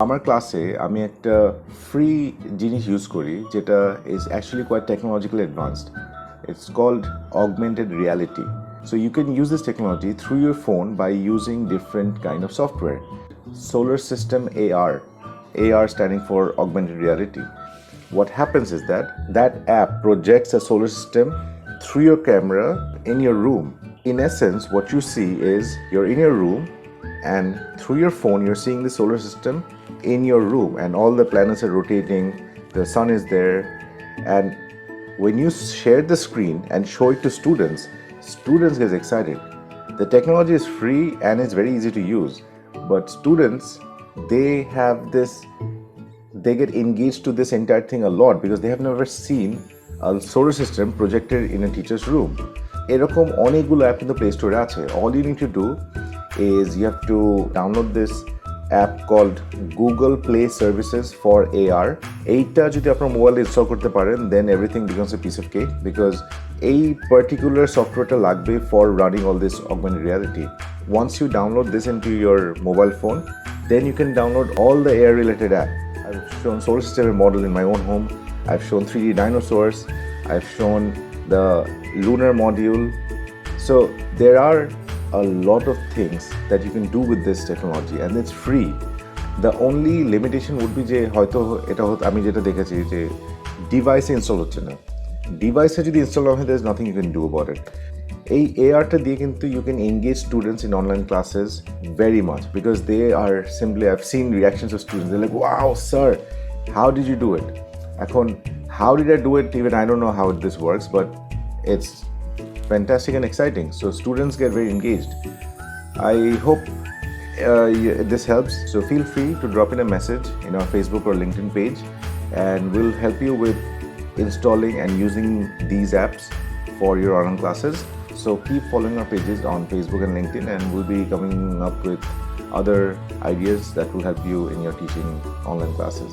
আমার ক্লাসে আমি একটা ফ্রি জিনিস ইউজ করি যেটা is actually quite technologically advanced. It's called Augmented Reality. So you can use this technology through your phone by using different kind of software. Solar System AR. AR standing for Augmented Reality. What happens is that that app projects a solar system through your camera in your room. In essence, what you see is you're in your room and through your phone you're seeing the solar system in your room and all the planets are rotating, the sun is there, and when you share the screen and show it to students get excited. The technology is free and it's very easy to use, but students, they have this, they get engaged to this entire thing a lot because they have never seen a solar system projected in a teacher's room. এরকম অনেকগুলো app কিন্তু play স্টোরে আছে. All you need to do is you have to download this app called Google Play Services for AR. এইটা যদি আপনার মোবাইলে install করতে পারেন, then everything becomes a piece of cake because এই particular softwareটা লাগবে for running all this augmented reality. Once you download this into your mobile phone, then you can download all the AR related apps. I've shown solar system model in my own home. I've shown 3D dinosaurs. I've shown the lunar module. So there are a lot of things that you can do with this technology and it's free. The only limitation would be যে হয়তো এটা আমি যেটা দেখেছি যে ডিভাইসে install হচ্ছে না. ডিভাইসে যদি ইনস্টল না হয়, there is nothing you can do about it. এই ARটা দিয়ে কিন্তু you can engage students in online classes very much because they are simply, I've seen reactions of students, they're like, wow sir, how did you do it? এখন how did I do it, even I don't know how this works, but it's fantastic and exciting. So students get very engaged. I hope this helps. So feel free to drop in a message in our Facebook or LinkedIn page and we'll help you with installing and using these apps for your online classes. So keep following our pages on Facebook and LinkedIn and we'll be coming up with other ideas that will help you in your teaching online classes.